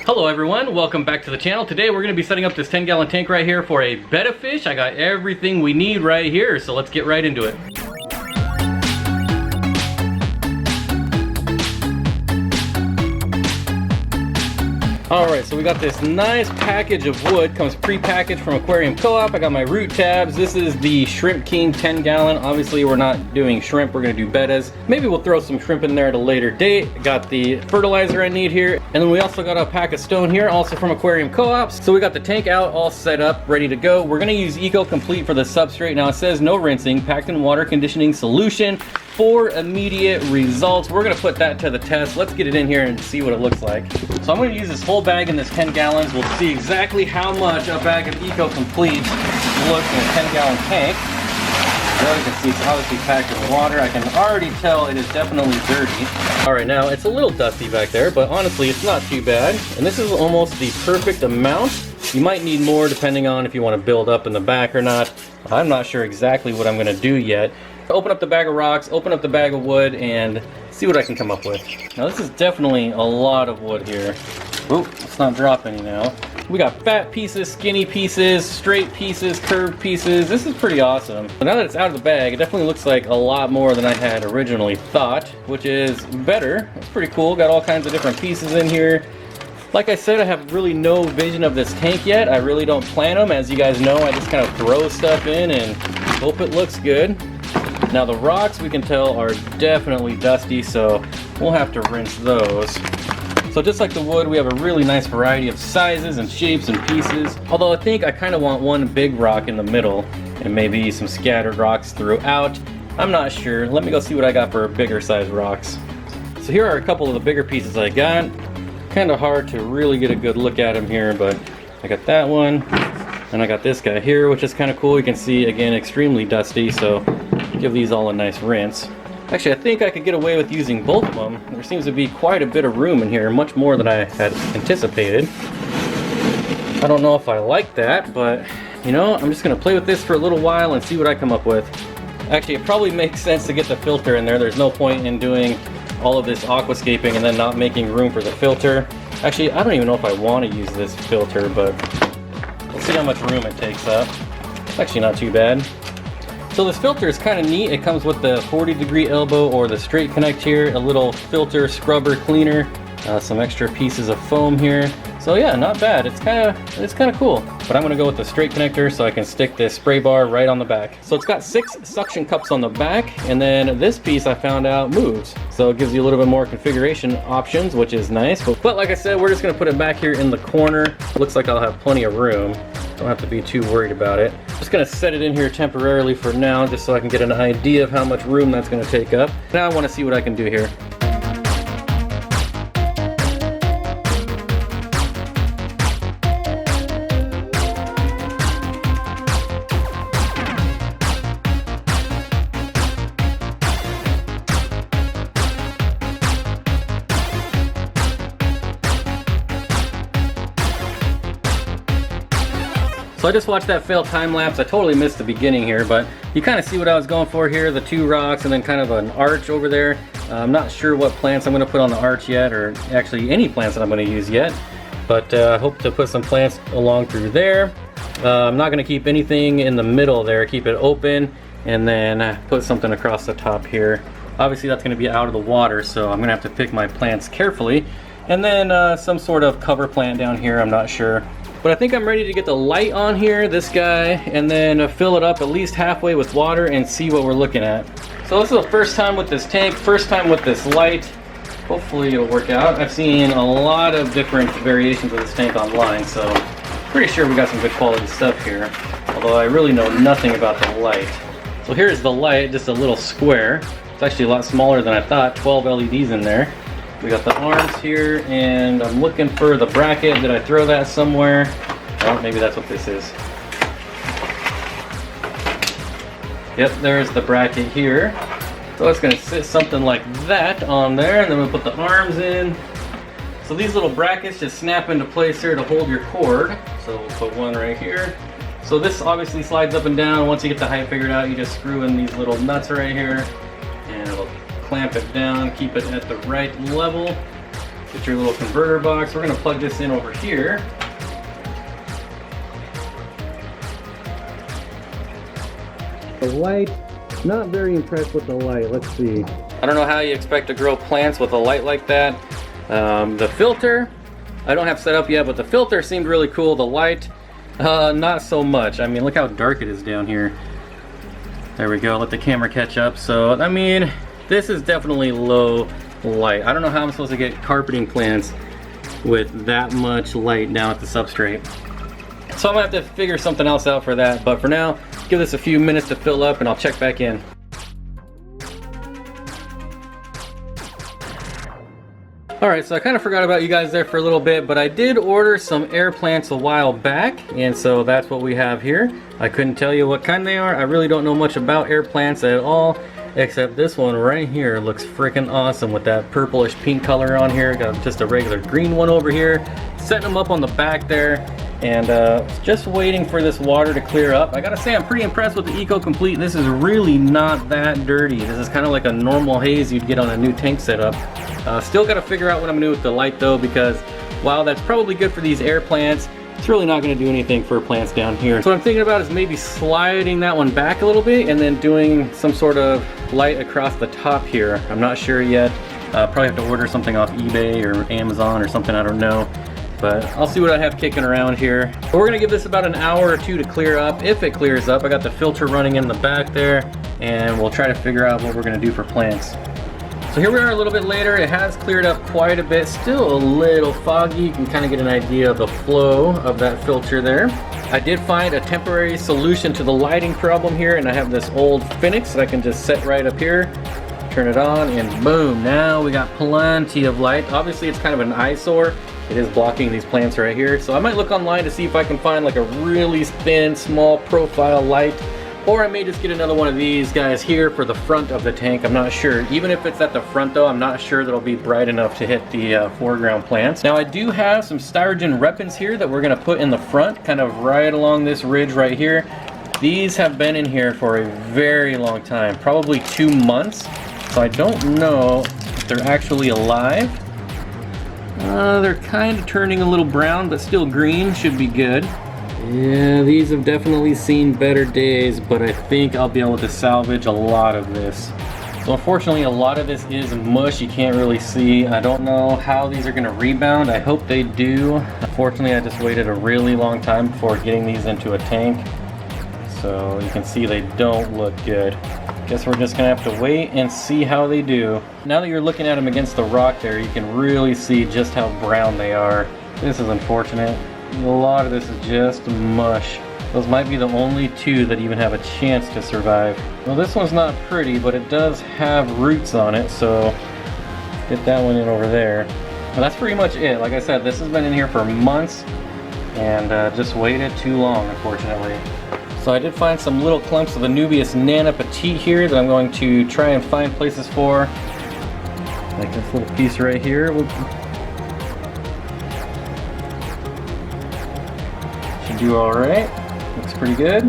Hello everyone, welcome back to the channel. Today we're going to be setting up this 10-gallon tank right here for a betta fish. I got everything we need right here, so let's get right into it. Alright, so we got this nice package of wood, comes pre-packaged from Aquarium Co-op. I got my root tabs. This is the Shrimp King 10-gallon. Obviously we're not doing shrimp, we're going to do bettas. Maybe we'll throw some shrimp in there at a later date. Got the fertilizer I need here. And then we also got a pack of stone here, also from Aquarium Co-op. So we got the tank out, all set up, ready to go. We're going to use Eco Complete for the substrate. Now it says no rinsing, packed in water conditioning solution for immediate results. We're going to put that to the test. Let's get it in here and see what it looks like. So I'm going to use this whole bag in this 10 gallons. We'll see exactly how much a bag of Eco Complete looks in a 10-gallon tank. There you can see it's obviously packed in water. I can already tell it is definitely dirty. Alright, now it's a little dusty back there, but honestly it's not too bad. And this is almost the perfect amount. You might need more depending on if you want to build up in the back or not. I'm not sure exactly what I'm going to do yet. Open up the bag of rocks, open up the bag of wood, and see what I can come up with. Now this is definitely a lot of wood here. Oop, let's not drop any now. We got fat pieces, skinny pieces, straight pieces, curved pieces. This is pretty awesome. But now that it's out of the bag, it definitely looks like a lot more than I had originally thought, which is better. It's pretty cool. Got all kinds of different pieces in here. Like I said, I have really no vision of this tank yet. I really don't plan them. As you guys know, I just kind of throw stuff in and hope it looks good. Now the rocks, we can tell, are definitely dusty, so we'll have to rinse those. So just like the wood, we have a really nice variety of sizes and shapes and pieces. Although I think I kind of want one big rock in the middle and maybe some scattered rocks throughout. I'm not sure. Let me go see what I got for bigger size rocks. So here are a couple of the bigger pieces I got. Kind of hard to really get a good look at them here, but I got that one. And I got this guy here, which is kind of cool. You can see, again, extremely dusty, so give these all a nice rinse. Actually, I think I could get away with using both of them. There seems to be quite a bit of room in here, much more than I had anticipated. I don't know if I like that, but you know, I'm just gonna play with this for a little while and see what I come up with. Actually, it probably makes sense to get the filter in there. There's no point in doing all of this aquascaping and then not making room for the filter. Actually, I don't even know if I want to use this filter, but we'll see how much room it takes up. It's actually not too bad. So this filter is kind of neat. It comes with the 40-degree elbow or the straight connect here, a little filter scrubber cleaner, some extra pieces of foam here. So yeah, not bad. It's kind of cool. But I'm gonna go with the straight connector so I can stick this spray bar right on the back. So it's got 6 suction cups on the back, and then this piece I found out moves. So it gives you a little bit more configuration options, which is nice. But like I said, we're just gonna put it back here in the corner. Looks like I'll have plenty of room. Don't have to be too worried about it. Just gonna set it in here temporarily for now, just so I can get an idea of how much room that's gonna take up. Now I wanna see what I can do here. So I just watched that failed time lapse. I totally missed the beginning here, but you kind of see what I was going for here. The 2 rocks and then kind of an arch over there. I'm not sure what plants I'm going to put on the arch yet, or actually any plants that I'm going to use yet. But I hope to put some plants along through there. I'm not going to keep anything in the middle there. Keep it open and then put something across the top here. Obviously that's going to be out of the water, so I'm going to have to pick my plants carefully. And then some sort of cover plant down here, I'm not sure. But I think I'm ready to get the light on here, this guy, and then fill it up at least halfway with water and see what we're looking at. So this is the first time with this tank, first time with this light. Hopefully it'll work out. I've seen a lot of different variations of this tank online, so pretty sure we got some good quality stuff here. Although I really know nothing about the light. So here's the light, just a little square. It's actually a lot smaller than I thought, 12 LEDs in there. We got the arms here, and I'm looking for the bracket. Did I throw that somewhere? Oh, maybe that's what this is. Yep, there's the bracket here. So it's going to sit something like that on there, and then we'll put the arms in. So these little brackets just snap into place here to hold your cord. So we'll put one right here. So this obviously slides up and down. Once you get the height figured out, you just screw in these little nuts right here, and it'll clamp it down, keep it at the right level. Get your little converter box. We're gonna plug this in over here. The light, not very impressed with the light. Let's see. I don't know how you expect to grow plants with a light like that. The filter, I don't have set up yet, but the filter seemed really cool. The light, not so much. I mean, look how dark it is down here. There we go, let the camera catch up. So, I mean, this is definitely low light. I don't know how I'm supposed to get carpeting plants with that much light down at the substrate. So I'm gonna have to figure something else out for that, but for now, give this a few minutes to fill up and I'll check back in. Alright, so I kind of forgot about you guys there for a little bit, but I did order some air plants a while back, and so that's what we have here. I couldn't tell you what kind they are. I really don't know much about air plants at all, except this one right here looks freaking awesome with that purplish pink color on here. Got just a regular green one over here. Setting them up on the back there. And just waiting for this water to clear up. I gotta say, I'm pretty impressed with the Eco Complete. This is really not that dirty. This is kind of like a normal haze you'd get on a new tank setup. Still gotta figure out what I'm gonna do with the light though, because while that's probably good for these air plants, it's really not gonna do anything for plants down here. So what I'm thinking about is maybe sliding that one back a little bit and then doing some sort of light across the top here. I'm not sure yet. Probably have to order something off eBay or Amazon or something, I don't know. But I'll see what I have kicking around here. But we're gonna give this about an hour or two to clear up. If it clears up, I got the filter running in the back there, and we'll try to figure out what we're gonna do for plants. So here we are a little bit later. It has cleared up quite a bit. Still a little foggy. You can kind of get an idea of the flow of that filter there. I did find a temporary solution to the lighting problem here, and I have this old Phoenix that I can just set right up here. Turn it on, and boom, now we got plenty of light. Obviously it's kind of an eyesore. It is blocking these plants right here. So I might look online to see if I can find like a really thin, small profile light, or I may just get another one of these guys here for the front of the tank. I'm not sure. Even if it's at the front though, I'm not sure that it'll be bright enough to hit the foreground plants. Now I do have some Styrogen repens here that we're gonna put in the front, kind of right along this ridge right here. These have been in here for a very long time, probably 2 months. So I don't know if they're actually alive. They're kind of turning a little brown, but still green, should be good. Yeah, these have definitely seen better days, but I think I'll be able to salvage a lot of this. So unfortunately, a lot of this is mush, you can't really see. I don't know how these are gonna rebound. I hope they do. Unfortunately, I just waited a really long time before getting these into a tank. So you can see they don't look good. Guess we're just gonna have to wait and see how they do. Now that you're looking at them against the rock there, you can really see just how brown they are. This is unfortunate. A lot of this is just mush. Those might be the only two that even have a chance to survive. Well, this one's not pretty, but it does have roots on it, so get that one in over there. But that's pretty much it. Like I said, this has been in here for months, and just waited too long, unfortunately. So I did find some little clumps of Anubias Nana Petite here that I'm going to try and find places for. Like this little piece right here. Should do alright. Looks pretty good.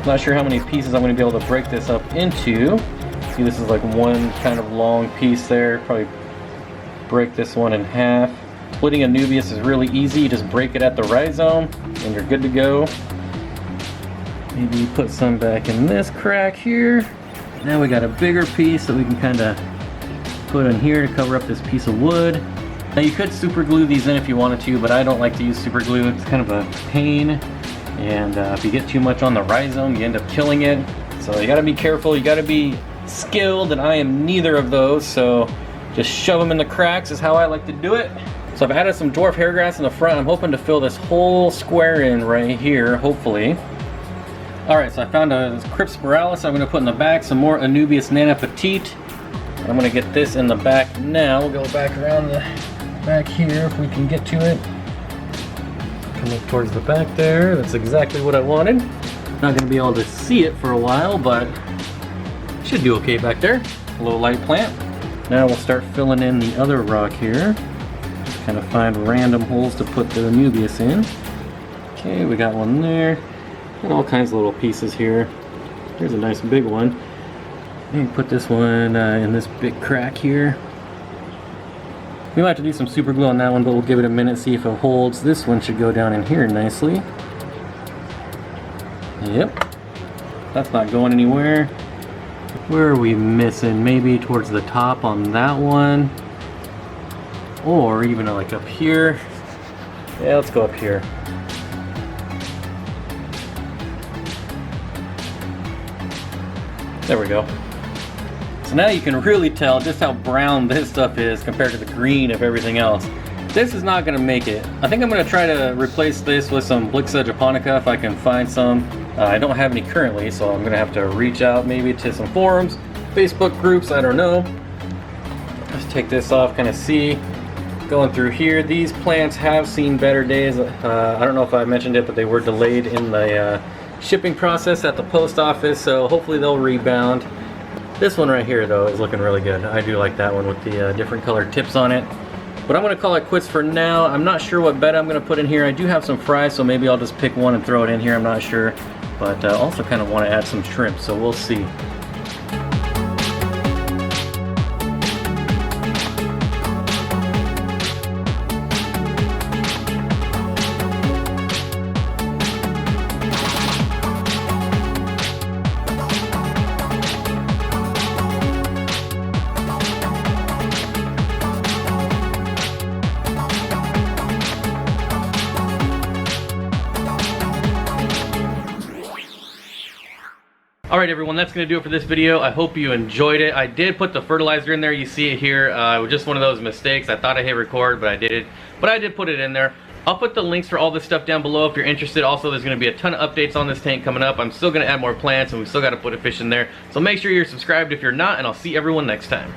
Not sure how many pieces I'm going to be able to break this up into. See, this is like one kind of long piece there. Probably break this one in half. Splitting Anubias is really easy. You just break it at the rhizome and you're good to go. Maybe put some back in this crack here. Now we got a bigger piece that we can kind of put in here to cover up this piece of wood. Now you could super glue these in if you wanted to, but I don't like to use super glue. It's kind of a pain, and if you get too much on the rhizome, you end up killing it. So you gotta be careful, you gotta be skilled, and I am neither of those, so just shove them in the cracks is how I like to do it. So I've added some dwarf hairgrass in the front. I'm hoping to fill this whole square in right here, hopefully. Alright, so I found a Crypspiralis I'm going to put in the back, some more Anubias Nana Petite. I'm going to get this in the back now. We'll go back around the back here if we can get to it. Come up towards the back there. That's exactly what I wanted. Not going to be able to see it for a while, but should do okay back there. Low light plant. Now we'll start filling in the other rock here. Just kind of find random holes to put the Anubias in. Okay, we got one there. And all kinds of little pieces here. Here's a nice big one. You can put this one in this big crack here. We might have to do some super glue on that one, but we'll give it a minute, see if it holds. This one should go down in here nicely. Yep. That's not going anywhere. Where are we missing? Maybe towards the top on that one. Or even like up here. Yeah, let's go up here. There we go. So now you can really tell just how brown this stuff is compared to the green of everything else. This is not going to make it. I think I'm going to try to replace this with some Blixa japonica if I can find some. I don't have any currently, so I'm going to have to reach out maybe to some forums, Facebook groups, I don't know. Let's take this off, kind of see. Going through here, these plants have seen better days. I don't know if I mentioned it, but they were delayed in the shipping process at the post office, so hopefully they'll rebound. This one right here though is looking really good. I do like that one with the different colored tips on it. But I'm going to call it quits for now. I'm not sure what betta I'm going to put in here. I do have some fries, so maybe I'll just pick one and throw it in here. I'm not sure. But also kind of want to add some shrimp, so we'll see. Alright everyone, that's going to do it for this video. I hope you enjoyed it. I did put the fertilizer in there. You see it here. It was just one of those mistakes. I thought I hit record, but I didn't. But I did put it in there. I'll put the links for all this stuff down below if you're interested. Also, there's going to be a ton of updates on this tank coming up. I'm still going to add more plants, and we still got to put a fish in there. So make sure you're subscribed if you're not, and I'll see everyone next time.